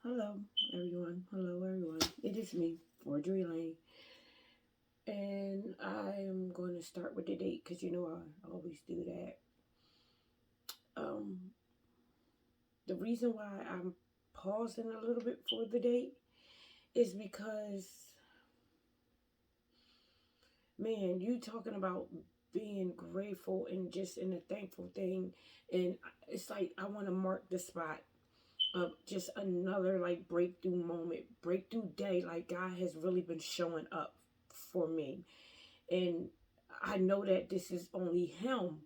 Hello, everyone. Hello, everyone. It is me, Audrey Lane, and I am going to start with the date because I always do that. Um, the reason why I'm pausing a little bit for the date is because, man, you talking about being grateful and just in a thankful thing, and it's like I want to mark the spot of just another like breakthrough moment, breakthrough day. Like God has really been showing up for me. And I know that this is only him.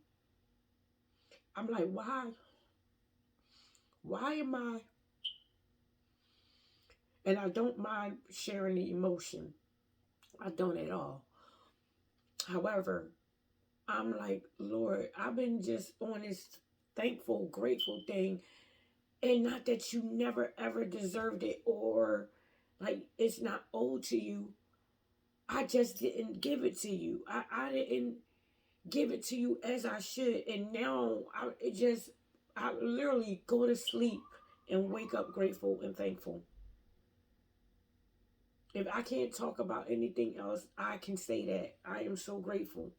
I'm like, why? Why am I? And I don't mind sharing the emotion. I don't at all. However, I'm like, Lord, I've been just on this thankful, grateful thing. And not that you never ever deserved it or like it's not owed to you. I just didn't give it to you. I didn't give it to you as I should. And now I literally go to sleep and wake up grateful and thankful. If I can't talk about anything else, I can say that I am so grateful.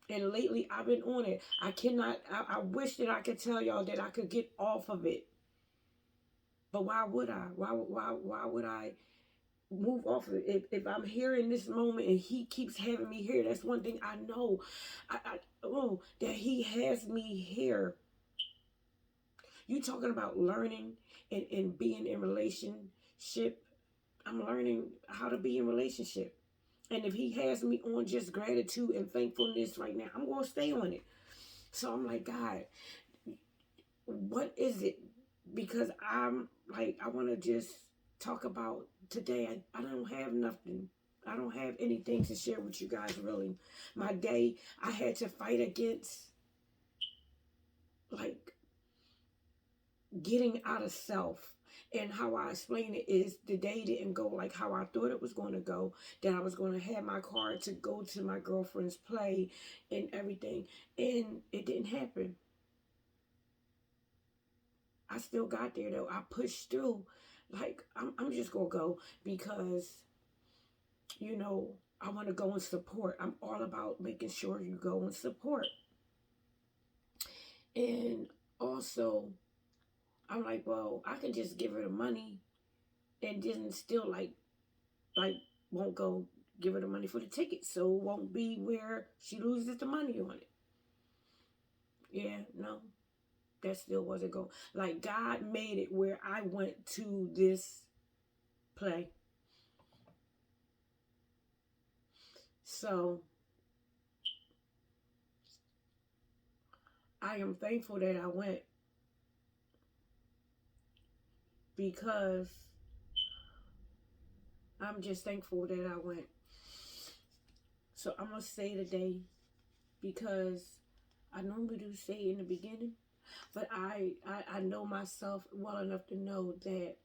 And lately I've been on it. I cannot, I wish that I could tell y'all that I could get off of it. But why would I? Why would I move off of it? If I'm here in this moment and he keeps having me here, that's one thing I know. That he has me here. You talking about learning and being in relationship. I'm learning how to be in relationship. And if he has me on just gratitude and thankfulness right now, I'm going to stay on it. So I'm like, God, what is it? Because I'm like, I want to just talk about today. I don't have nothing. I don't have anything to share with you guys, really. My day, I had to fight against, like, getting out of self. And how I explain it is the day didn't go like how I thought it was going to go. That I was going to have my car to go to my girlfriend's play and everything. And it didn't happen. I still got there though. I pushed through. Like, I'm just going to go because, you know, I want to go and support. I'm all about making sure you go and support. And also, I'm like, well, I can just give her the money and then still like won't go give her the money for the ticket, so it won't be where she loses the money on it. Yeah, no, that still wasn't going. Like God made it where I went to this play, so I am thankful that I went because I'm just thankful that I went. So I'm gonna say today because I normally do say in the beginning, but I know myself well enough to know that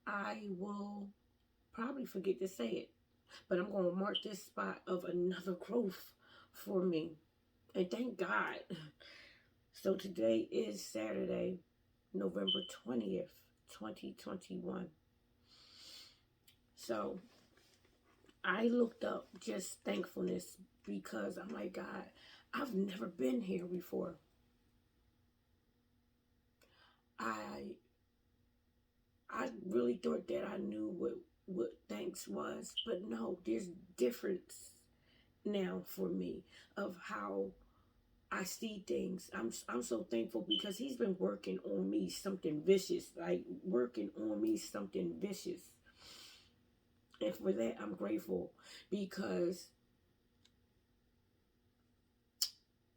I will probably forget to say it. But I'm going to mark this spot of another growth for me. And thank God. So today is Saturday, November 20th, 2021. So I looked up just thankfulness because I'm like, God, I've never been here before. I I really thought that I knew what thanks was, but no, there's difference now for me of how I see things. I'm so thankful because he's been working on me something vicious, like working on me something vicious. And for that I'm grateful because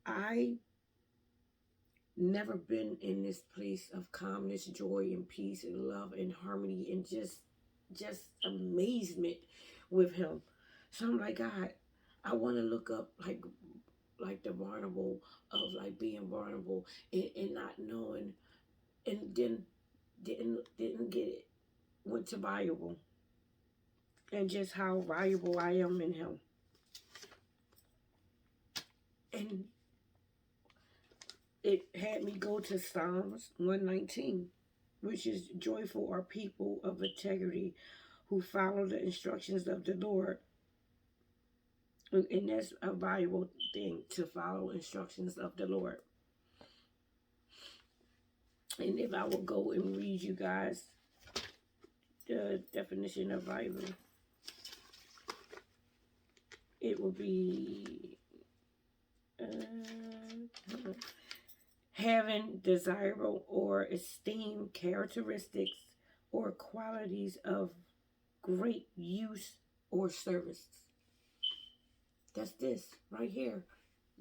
I never been in this place of calmness, joy and peace and love and harmony and just amazement with him. So I'm like, God, I want to look up like the vulnerable of like being vulnerable and not knowing, and then didn't get it. Went to valuable and just how valuable I am in him. And it had me go to Psalms 119. which is joyful, are people of integrity who follow the instructions of the Lord. And that's a valuable thing, to follow instructions of the Lord. And if I will go and read you guys the definition of value, it will be having desirable or esteemed characteristics or qualities of great use or service. That's this right here.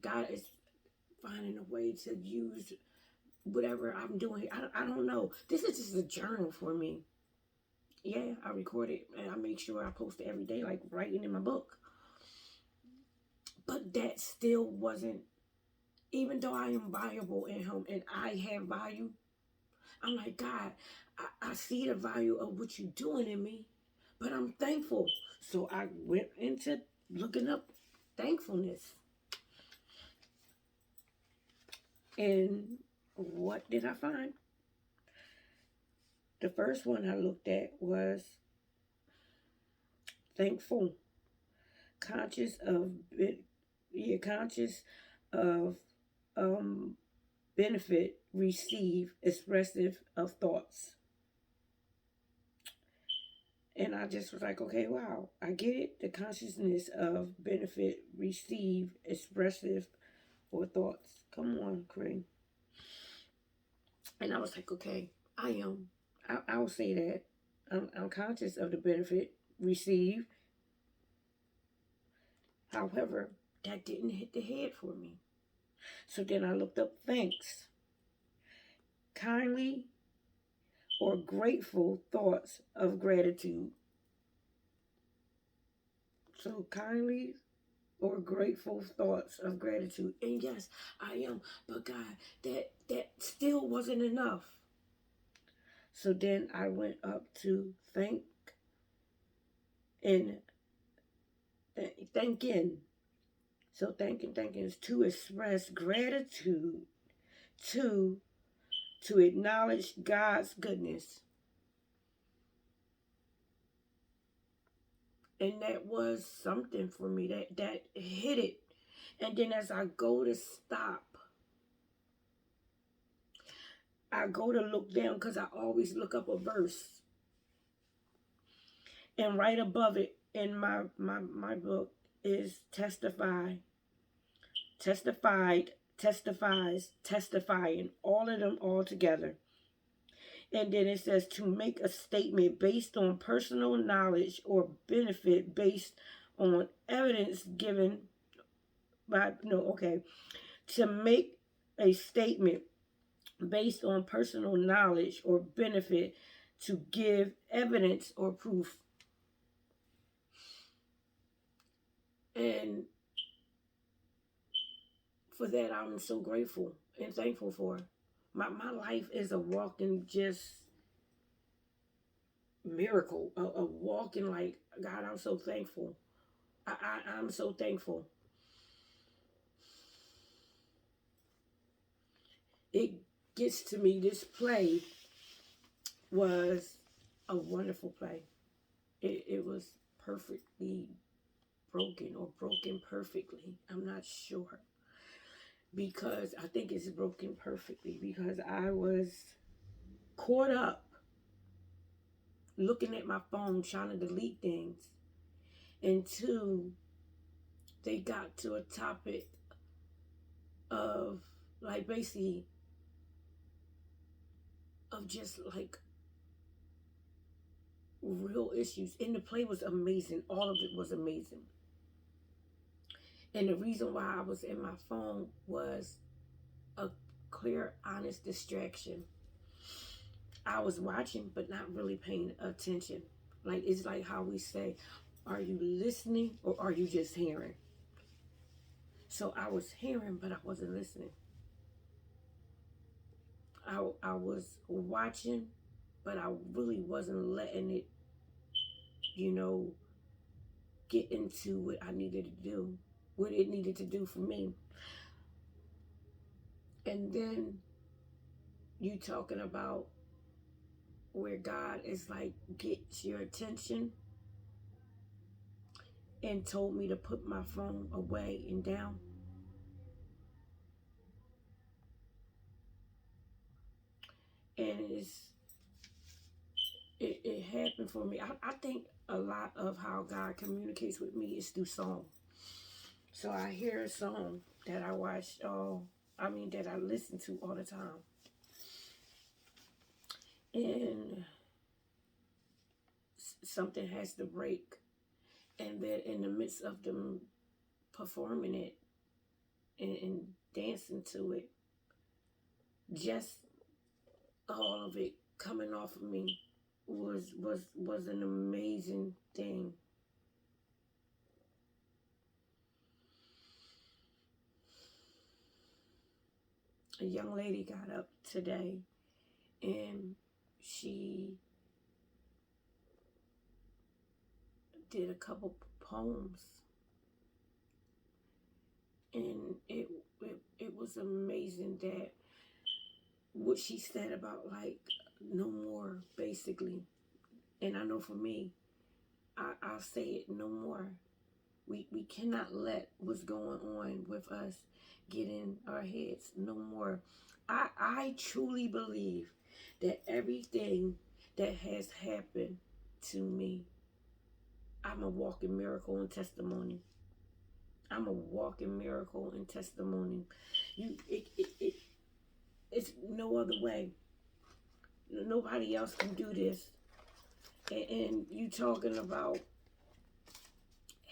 God is finding a way to use whatever I'm doing. I don't know. This is just a journal for me. Yeah, I record it and I make sure I post it every day, like writing in my book. But that still wasn't, even though I am valuable in Him and I have value, I'm like, God, I see the value of what you're doing in me, but I'm thankful. So I went into looking up thankfulness. And what did I find? The first one I looked at was thankful, conscious of benefit, receive, expressive of thoughts. And I just was like, okay, wow, I get it. The consciousness of benefit, receive, expressive, or thoughts. Come on, Craig. And I was like, okay, I'll say that. I'm conscious of the benefit, receive. However, that didn't hit the head for me. So then I looked up thanks. Kindly or grateful thoughts of gratitude. So kindly or grateful thoughts of gratitude. And yes, I am. But God, that still wasn't enough. So then I went up to thanking. So thanking is to express gratitude, to acknowledge God's goodness. And that was something for me, that hit it. And then as I go to stop, I go to look down, because I always look up a verse. And right above it in my book is testify, testified, testifies, testifying, all of them all together. And then it says to make a statement based on personal knowledge or benefit based on evidence given by, to make a statement based on personal knowledge or benefit to give evidence or proof. And for that, I'm so grateful and thankful for. My life is a walking just miracle, a walking like, God, I'm so thankful. I'm so thankful. It gets to me, this play was a wonderful play. It was perfectly broken, or broken perfectly. I'm not sure. Because I think it's broken perfectly, because I was caught up looking at my phone trying to delete things. And two, they got to a topic of like basically of just like real issues. And the play was amazing. All of it was amazing. And the reason why I was in my phone was a clear, honest distraction. I was watching, but not really paying attention. Like, it's like how we say, are you listening or are you just hearing? So I was hearing, but I wasn't listening. I was watching, but I really wasn't letting it, get into what I needed to do, what it needed to do for me. And then you talking about where God is like, get your attention, and told me to put my phone away and down. And it happened for me. I think a lot of how God communicates with me is through song. So I hear a song that I watch that I listen to all the time. And something has to break. And then in the midst of them performing it and dancing to it, just all of it coming off of me was an amazing thing. A young lady got up today and she did a couple poems, and it was amazing that what she said about like no more, basically. And I know for me, I'll say it, no more. We cannot let what's going on with us get in our heads no more. I truly believe that everything that has happened to me, I'm a walking miracle and testimony. I'm a walking miracle and testimony. It's no other way. Nobody else can do this. And you talking about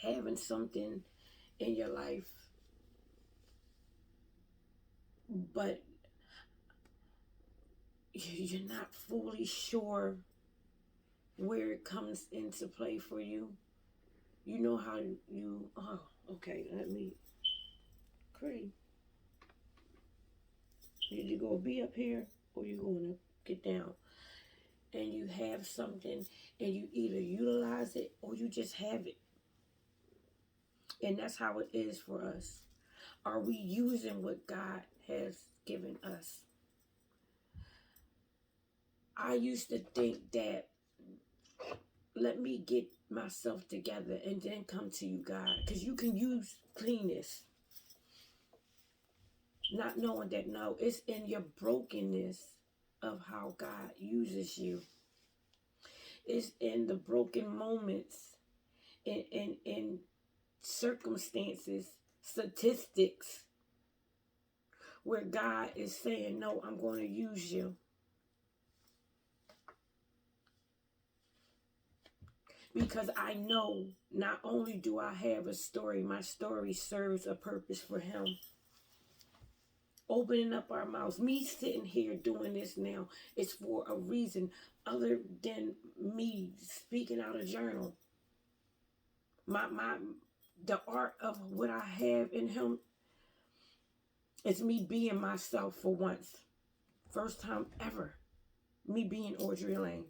having something in your life, but you're not fully sure where it comes into play for you. You know how okay, let me, Cree, you gonna be up here or you gonna get down? And you have something and you either utilize it or you just have it. And that's how it is for us. Are we using what God has given us? I used to think that, let me get myself together and then come to you, God. Because you can use cleanness. Not knowing that, no, it's in your brokenness of how God uses you. It's in the broken moments, in circumstances, statistics, where God is saying, no, I'm going to use you. Because I know not only do I have a story, my story serves a purpose for him. Opening up our mouths, me sitting here doing this now, is for a reason other than me speaking out a journal. The art of what I have in him is me being myself for once. First time ever, me being Audrey Lane.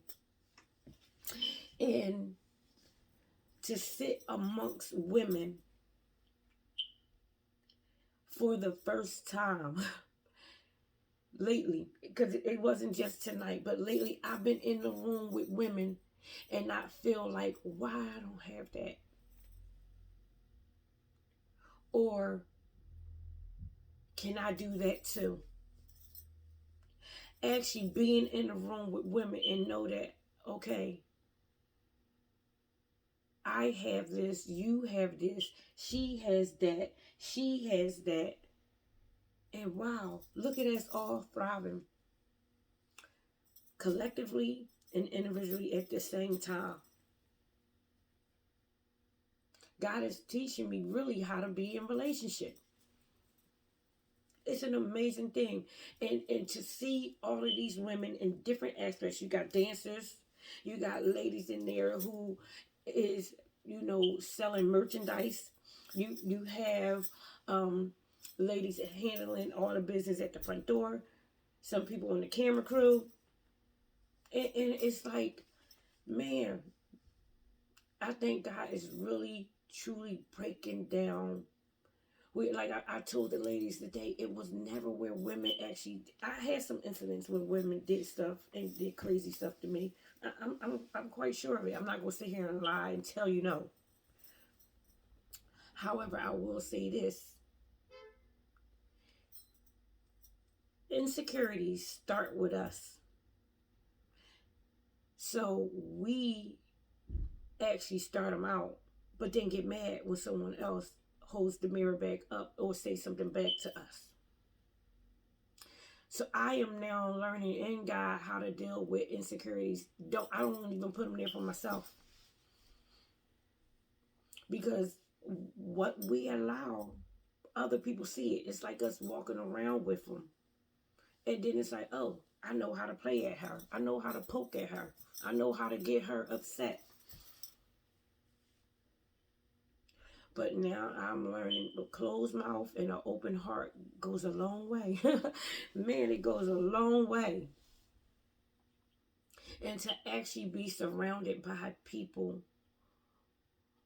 And to sit amongst women for the first time lately, because it wasn't just tonight, but lately I've been in the room with women and I feel like, why I don't have that? Or can I do that too? Actually being in the room with women and know that, okay, I have this, you have this, she has that, she has that. And wow, look at us all thriving collectively and individually at the same time. God is teaching me really how to be in relationship. It's an amazing thing. And to see all of these women in different aspects. You got dancers, you got ladies in there who is, selling merchandise. You have ladies handling all the business at the front door. Some people on the camera crew. And it's like, man, I think God is really, truly breaking down I told the ladies today, it was never where women actually. I had some incidents where women did stuff and did crazy stuff to me. I'm quite sure of it. I'm not gonna sit here and lie and tell you no. However, I will say this: insecurities start with us. So we actually start them out, but then get mad when someone else holds the mirror back up or say something back to us. So I am now learning in God how to deal with insecurities. I don't even put them there for myself, because what we allow other people see it. It's like us walking around with them, and then it's like, oh, I know how to play at her. I know how to poke at her. I know how to get her upset. But now I'm learning a closed mouth and an open heart goes a long way. Man, it goes a long way. And to actually be surrounded by people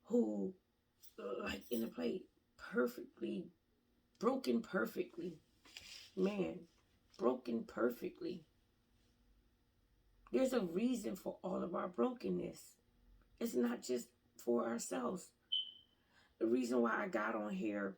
who, like in the play, perfectly, broken perfectly. Man, broken perfectly. There's a reason for all of our brokenness. It's not just for ourselves. The reason why I got on here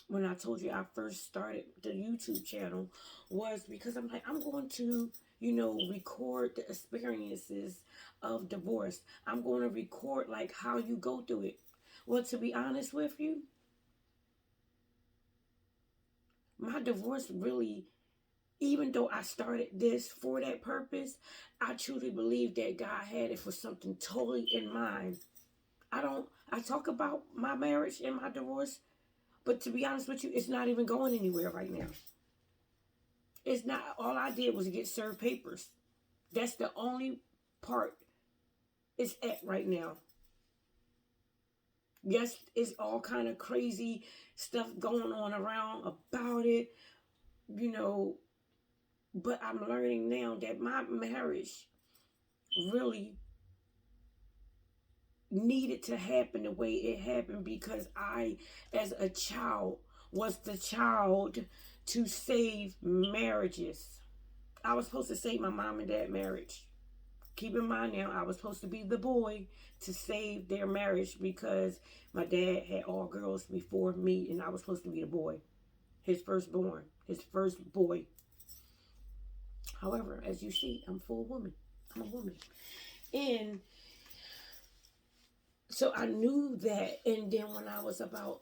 when I told you I first started the YouTube channel was because I'm like, I'm going to, record the experiences of divorce. I'm going to record like how you go through it. Well, to be honest with you, my divorce really, even though I started this for that purpose, I truly believe that God had it for something totally in mind. I talk about my marriage and my divorce, but to be honest with you, it's not even going anywhere right now. It's not, all I did was get served papers. That's the only part it's at right now. Yes, it's all kind of crazy stuff going on around about it, but I'm learning now that my marriage really needed to happen the way it happened, because I, as a child, was the child to save marriages. I was supposed to save my mom and dad marriage. Keep in mind now, I was supposed to be the boy to save their marriage, because my dad had all girls before me, and I was supposed to be the boy, his firstborn, his first boy. However, as you see, I'm full woman. I'm a woman. And so I knew that. And then when I was about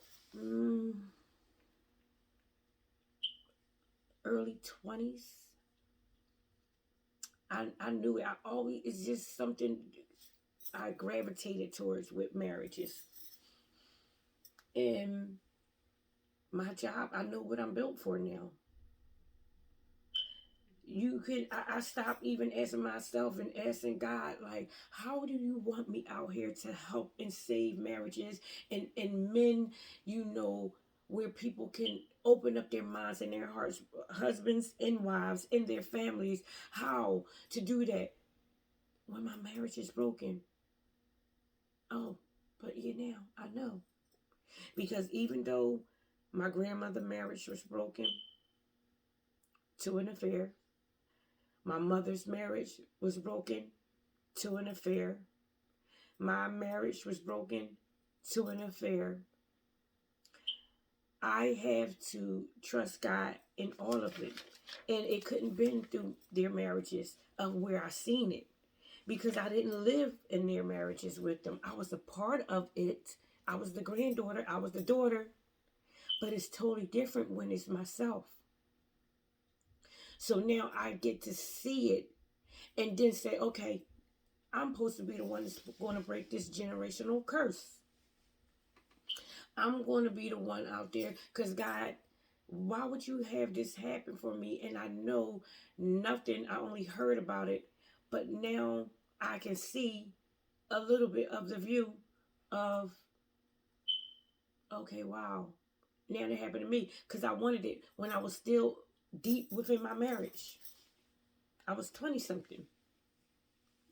early 20s, I knew it. It's just something I gravitated towards with marriages. And my job, I know what I'm built for now. I stopped even asking myself and asking God, like, how do you want me out here to help and save marriages and men, where people can open up their minds and their hearts, husbands and wives and their families, how to do that when my marriage is broken. Oh, but now I know. Because even though my grandmother's marriage was broken to an affair, my mother's marriage was broken to an affair, my marriage was broken to an affair, I have to trust God in all of it. And it couldn't been through their marriages of where I seen it, because I didn't live in their marriages with them. I was a part of it. I was the granddaughter. I was the daughter. But it's totally different when it's myself. So now I get to see it and then say, okay, I'm supposed to be the one that's going to break this generational curse. I'm going to be the one out there, because God, why would you have this happen for me? And I know nothing. I only heard about it, but now I can see a little bit of the view of, okay, wow, now it happened to me, because I wanted it when I was still deep within my marriage. I was 20 something.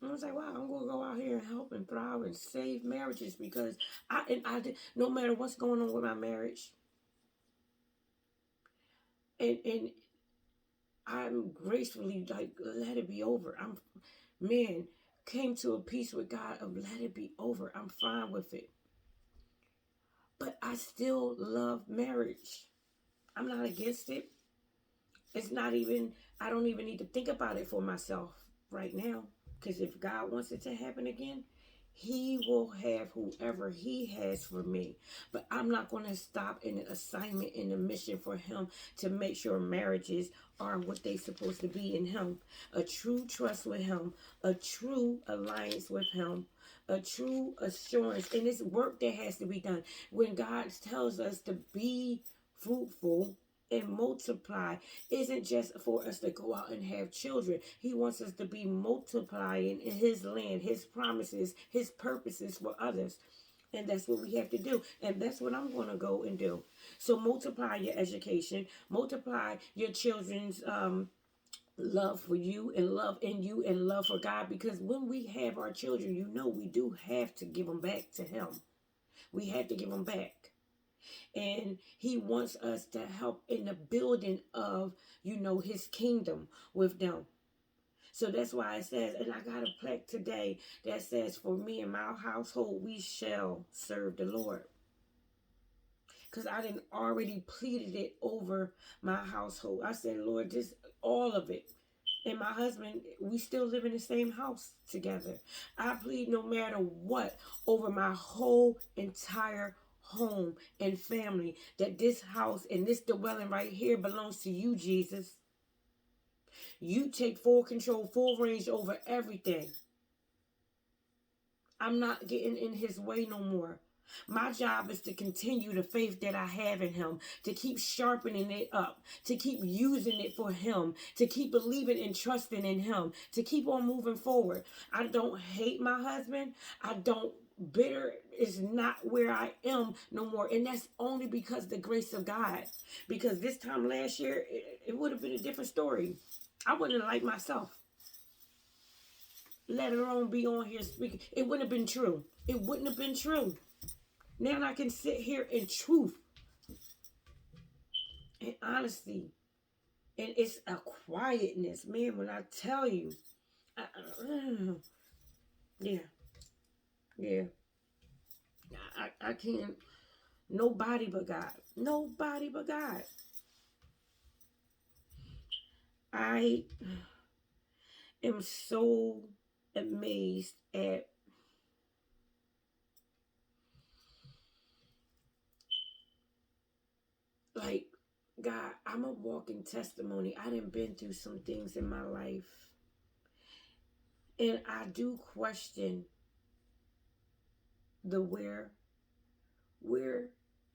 And I was like, wow, I'm going to go out here and help and thrive and save marriages, because I no matter what's going on with my marriage, And I'm gracefully like, let it be over. Man, came to a peace with God of let it be over. I'm fine with it. But I still love marriage. I'm not against it. It's not even, I don't even need to think about it for myself right now. Because if God wants it to happen again, He will have whoever He has for me. But I'm not going to stop in an assignment in the mission for Him to make sure marriages are what they're supposed to be in Him. A true trust with Him, a true alliance with Him, a true assurance. And it's work that has to be done. When God tells us to be fruitful and multiply, isn't just for us to go out and have children. He wants us to be multiplying in His land, His promises, His purposes for others. And that's what we have to do. And that's what I'm going to go and do. So multiply your education, multiply your children's love for you and love in you and love for God. Because when we have our children, we do have to give them back to Him. We have to give them back. And He wants us to help in the building of, His kingdom with them. So that's why it says, and I got a plaque today that says, for me and my household, we shall serve the Lord. Because I didn't already pleaded it over my household. I said, Lord, just all of it. And my husband, we still live in the same house together. I plead no matter what over my whole entire home and family, that this house and this dwelling right here belongs to you, Jesus. You take full control, full range over everything. I'm not getting in His way no more. My job is to continue the faith that I have in Him, to keep sharpening it up, to keep using it for Him, to keep believing and trusting in Him, to keep on moving forward. I don't hate my husband. I don't bitter is not where I am no more. And that's only because the grace of God. Because this time last year, it would have been a different story. I wouldn't have liked myself. Let alone be on here speaking. It wouldn't have been true. It wouldn't have been true. Now I can sit here in truth and honesty. And it's a quietness, man, when I tell you. Yeah. Yeah. I can't. Nobody but God. Nobody but God. I am so amazed at like, God, I'm a walking testimony. I done been through some things in my life. And I do question the where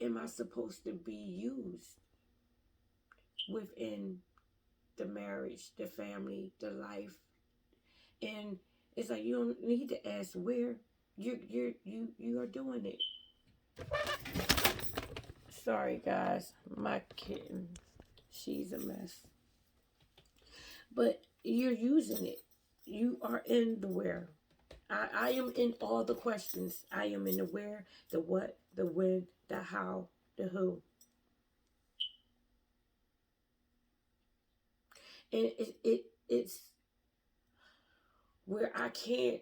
am I supposed to be used within the marriage, the family, the life. And it's like, you don't need to ask where. You are doing it. Sorry guys, my kitten, she's a mess. But you're using it. You are in the where. I am in all the questions. I am in the where, the what, the when, the how, the who. And it's where I can't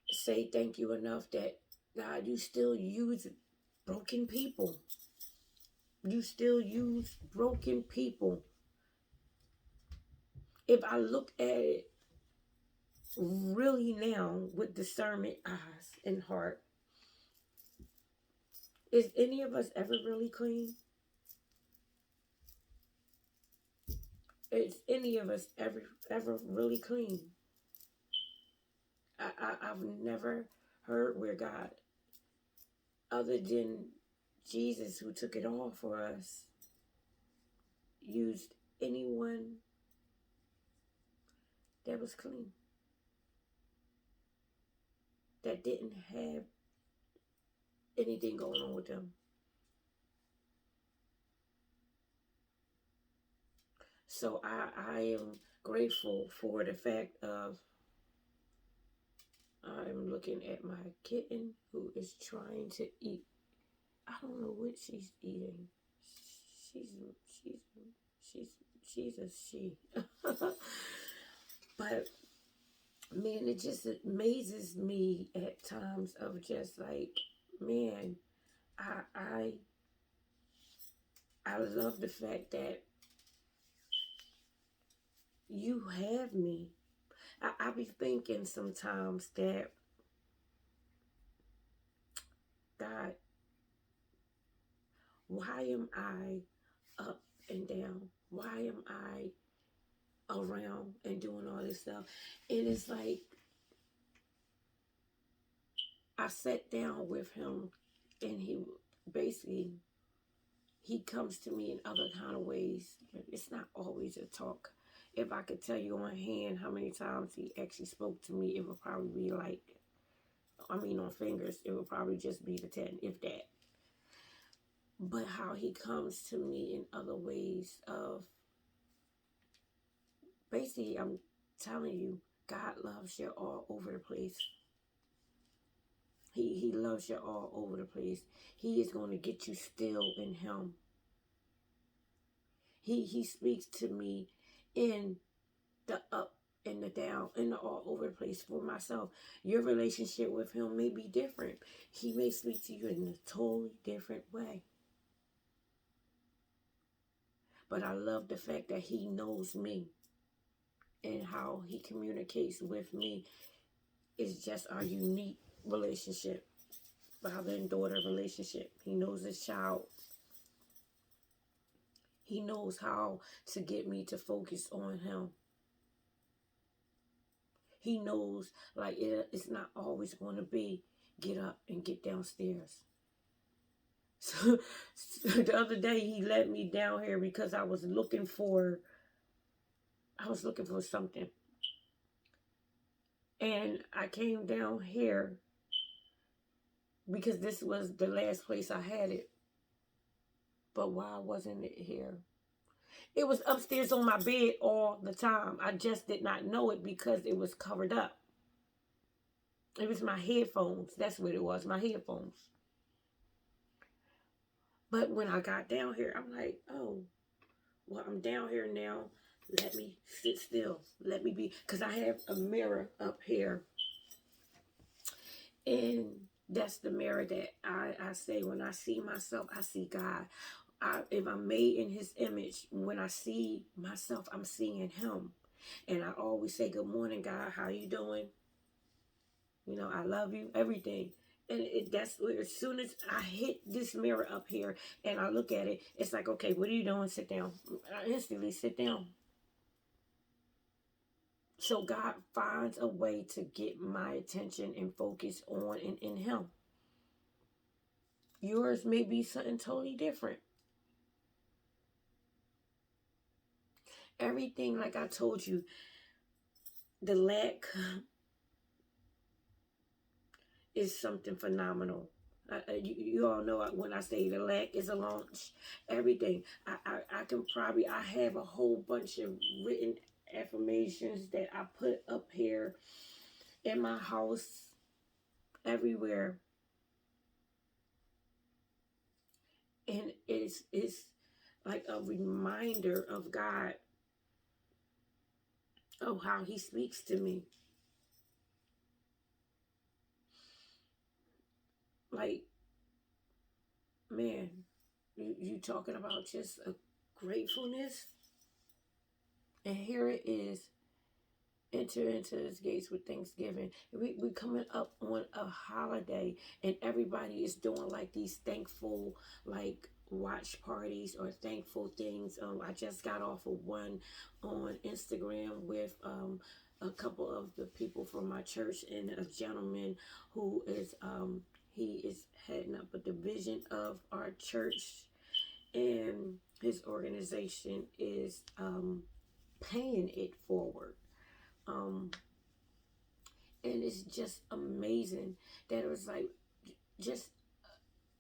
say thank you enough that, God, you still use broken people. You still use broken people. If I look at it really now with discernment eyes and heart, is any of us ever really clean? Is any of us ever really clean? I've never heard where God, other than Jesus who took it all for us, used anyone that was clean, that didn't have anything going on with them. So I am grateful for the fact of, I'm looking at my kitten who is trying to eat. I don't know what she's eating. she's she's she's she's a she. But man, it just amazes me at times of just like, man, I I I love the fact that you have me. I be thinking sometimes that, God, why am I up and down? Why am I around and doing all this stuff? And it's like I sat down with him, and he basically he comes to me in other kind of ways. It's not always a talk. If I could tell you on hand how many times he actually spoke to me, it would probably be like, I mean, on fingers, it would probably just be the 10, if that. But how he comes to me in other ways of, basically, I'm telling you, God loves you all over the place. He loves you all over the place. He is going to get you still in him. He speaks to me in the up and the down and the all over the place. For myself, your relationship with him may be different. He may speak to you in a totally different way. But I love the fact that he knows me, and how he communicates with me is just our unique relationship. Father and daughter relationship. He knows his child. He knows how to get me to focus on him. He knows, like, it's not always going to be get up and get downstairs. So the other day he let me down here because I was looking for something. And I came down here because this was the last place I had it. But why wasn't it here? It was upstairs on my bed all the time. I just did not know it because it was covered up. It was my headphones. That's what it was, my headphones. But when I got down here, I'm like, oh, well, I'm down here now. Let me sit still. Let me be. Because I have a mirror up here. And that's the mirror that I say when I see myself, I see God. If I'm made in his image, when I see myself, I'm seeing him. And I always say, good morning, God. How you doing? You know, I love you, everything. And that's where, as soon as I hit this mirror up here and I look at it, it's like, okay, what are you doing? Sit down. I instantly sit down. So God finds a way to get my attention and focus on and in him. Yours may be something totally different. Everything, like I told you, the lack is something phenomenal. You all know when I say the lack is a launch, everything. I have a whole bunch of written affirmations that I put up here in my house, everywhere. And it's like a reminder of God, of how he speaks to me. Like, man, you talking about just a gratefulness. And here it is. Enter into his gates with thanksgiving. We coming up on a holiday, and everybody is doing like these thankful, like, watch parties or thankful things. I just got off of one on Instagram with a couple of the people from my church, and a gentleman who is he is heading up a division of our church, and his organization is paying it forward. And it's just amazing that it was like just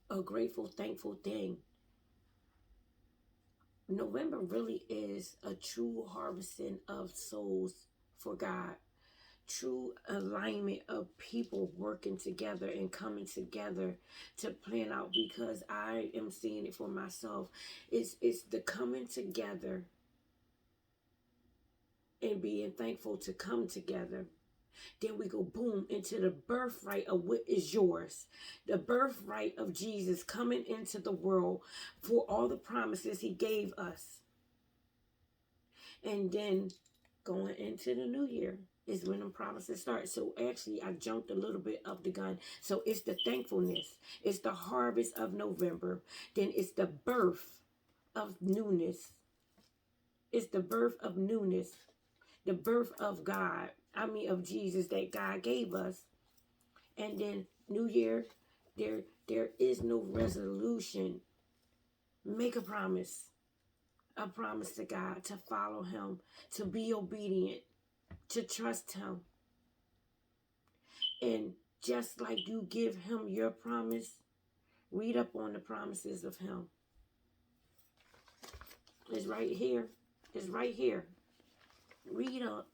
a grateful, thankful thing. November really is a true harvesting of souls for God. true alignment of people working together and coming together to plan out, because I am seeing it for myself. It's the coming together and being thankful to come together. Then we go boom into the birthright of what is yours. The birthright of Jesus coming into the world for all the promises he gave us. And then going into the new year is when the promises start. So actually, I jumped a little bit up the gun. So it's the thankfulness. It's the harvest of November. Then it's the birth of newness. It's the birth of newness. The birth of God. I mean, of Jesus that God gave us. And then New Year, there is no resolution. Make a promise to God, to follow him, to be obedient, to trust him. And just like you give him your promise, read up on the promises of him. It's right here. It's right here. Read up.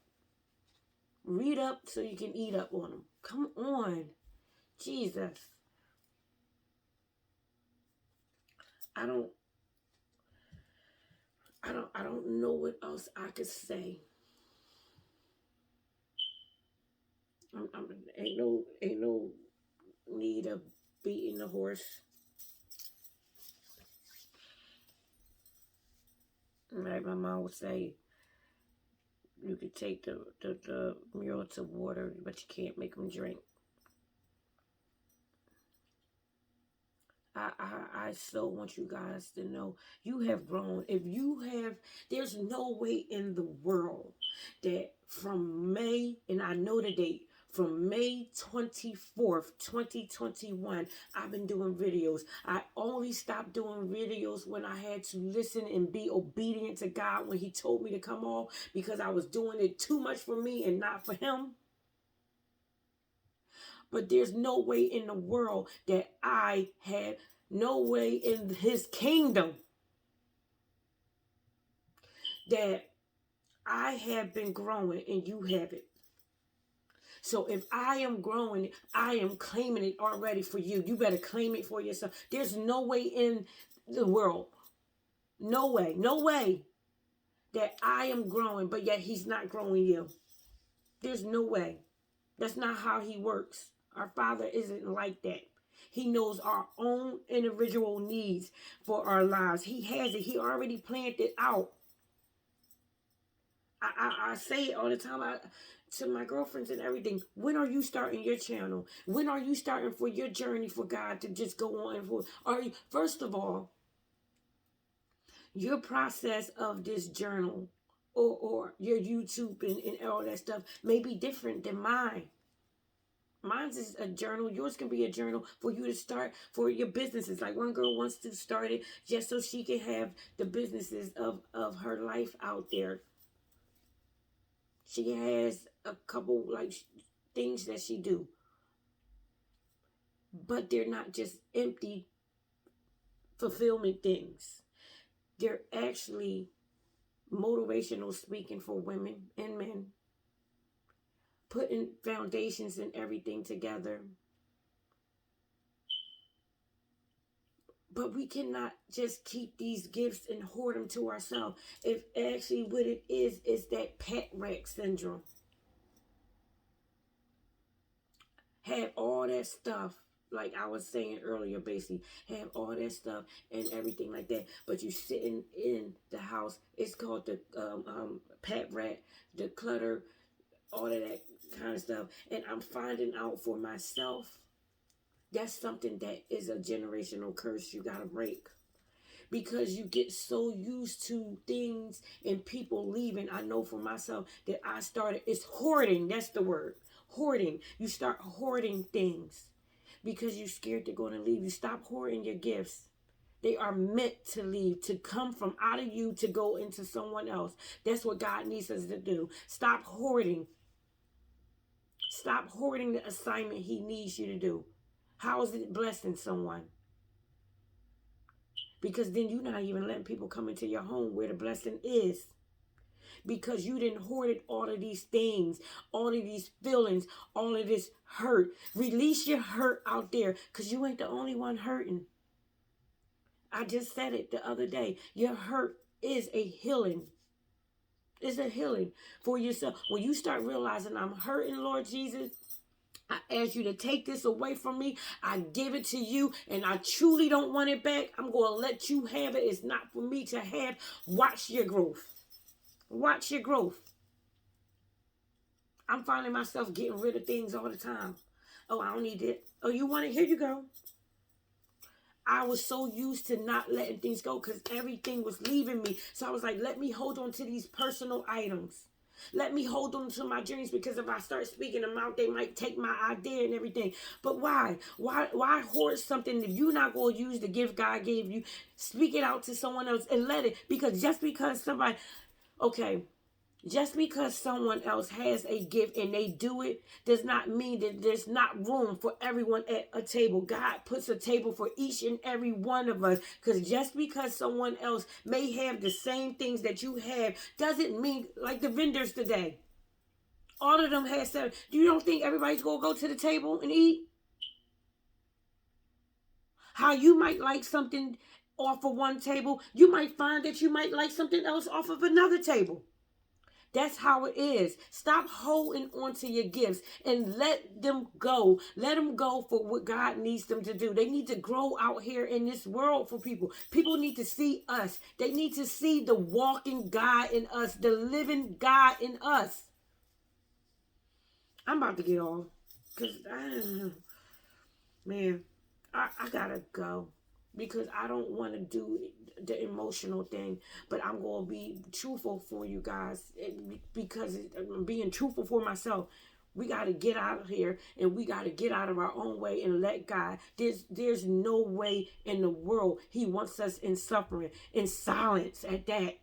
Read up so you can eat up on them. Come on. Jesus. I don't know what else I could say. Ain't no need of beating the horse. Like my mom would say, you could take the mule to water, but you can't make them drink. I so want you guys to know you have grown. If you have, there's no way in the world that from May, and I know the date, from May 24th, 2021, I've been doing videos. I only stopped doing videos when I had to listen and be obedient to God when he told me to come on, because I was doing it too much for me and not for him. But there's no way in the world that I had no way in his kingdom that I have been growing and you haven't. So if I am growing, I am claiming it already for you. You better claim it for yourself. There's no way in the world, no way that I am growing, but yet he's not growing you. There's no way. That's not how he works. Our Father isn't like that. He knows our own individual needs for our lives. He has it. He already planned it out. I say it all the time to my girlfriends and everything. When are you starting your channel? When are you starting for your journey for God to just go on? First of all, your process of this journal or your YouTube and all that stuff may be different than mine. Mine is a journal. Yours can be a journal for you to start for your businesses. Like one girl wants to start it just so she can have the businesses of her life out there. She has a couple like things that she do. But they're not just empty fulfillment things. They're actually motivational speaking for women and men. Putting foundations and everything together. But we cannot just keep these gifts and hoard them to ourselves. If actually what it is that pet rat syndrome. Have all that stuff, like I was saying earlier, basically, have all that stuff and everything like that. But you sitting in the house, it's called the pet rat, the clutter, all of that kind of stuff. And I'm finding out for myself, that's something that is a generational curse you gotta break. Because you get so used to things and people leaving. I know for myself that I started, it's hoarding, that's the word. Hoarding. You start hoarding things because you're scared they're going to leave. You stop hoarding your gifts. They are meant to leave, to come from out of you to go into someone else. That's what God needs us to do. Stop hoarding. Stop hoarding the assignment he needs you to do. How is it blessing someone? Because then you're not even letting people come into your home where the blessing is. because you didn't hoarded all of these things, all of these feelings, all of this hurt. Release your hurt out there, because you ain't the only one hurting. I just said it the other day. Your hurt is a healing. It's a healing for yourself. When you start realizing, I'm hurting, Lord Jesus, I ask you to take this away from me. I give it to you, and I truly don't want it back. I'm going to let you have it. It's not for me to have. Watch your growth. Watch your growth. I'm finding myself getting rid of things all the time. Oh, I don't need it. Oh, you want it? Here you go. I was so used to not letting things go because everything was leaving me. So I was like, let me hold on to these personal items. Let me hold on to my dreams, because if I start speaking them out, they might take my idea and everything. But why? Why hoard something that you're not going to use the gift God gave you? Speak it out to someone else and let it. Because just because somebody, okay, just because someone else has a gift and they do it does not mean that there's not room for everyone at a table. God puts a table for each and every one of us. Because just because someone else may have the same things that you have doesn't mean, like the vendors today, all of them have seven. You don't think everybody's going to go to the table and eat? How you might like something off of one table, you might find that you might like something else off of another table. That's how it is. Stop holding on to your gifts and let them go. Let them go for what God needs them to do. They need to grow out here in this world for people. People need to see us. They need to see the walking God in us, the living God in us. I'm about to get off because, man, I gotta go. Because I don't want to do the emotional thing, but I'm going to be truthful for you guys, because I'm being truthful for myself. We got to get out of here, and we got to get out of our own way and let God. There's no way in the world he wants us in suffering, in silence at that.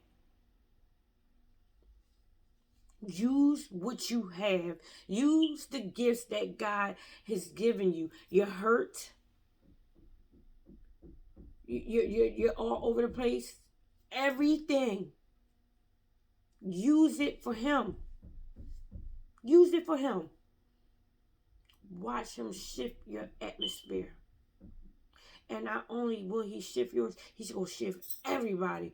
Use what you have. Use the gifts that God has given you. You're hurt. You're all over the place. Everything. Use it for him. Use it for him. Watch him shift your atmosphere. And not only will he shift yours, he's going to shift everybody.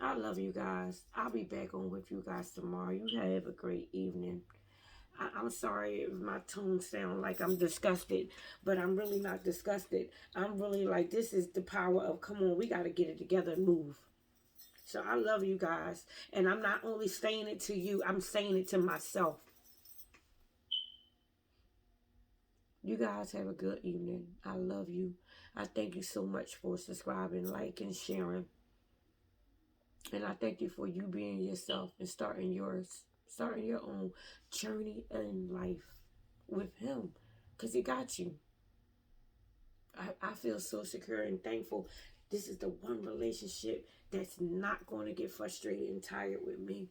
I love you guys. I'll be back on with you guys tomorrow. You have a great evening. I'm sorry if my tone sound like I'm disgusted, but I'm really not disgusted. I'm really like, this is the power of, come on, we got to get it together and move. So I love you guys. And I'm not only saying it to you, I'm saying it to myself. You guys have a good evening. I love you. I thank you so much for subscribing, liking, sharing. And I thank you for you being yourself and starting your own journey in life with him, because he got you. I feel so secure and thankful. This is the one relationship that's not going to get frustrated and tired with me.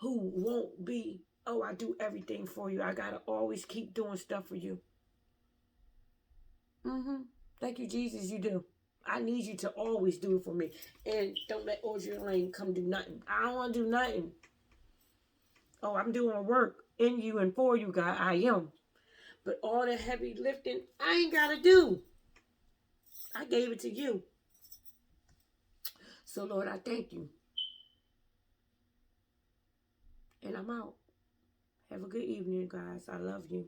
Who won't be, oh, I do everything for you. I got to always keep doing stuff for you. Thank you, Jesus, you do. I need you to always do it for me. And don't let Audrey Lane come do nothing. I don't want to do nothing. Oh, I'm doing work in you and for you, God. I am. But all the heavy lifting, I ain't got to do. I gave it to you. So, Lord, I thank you. And I'm out. Have a good evening, guys. I love you.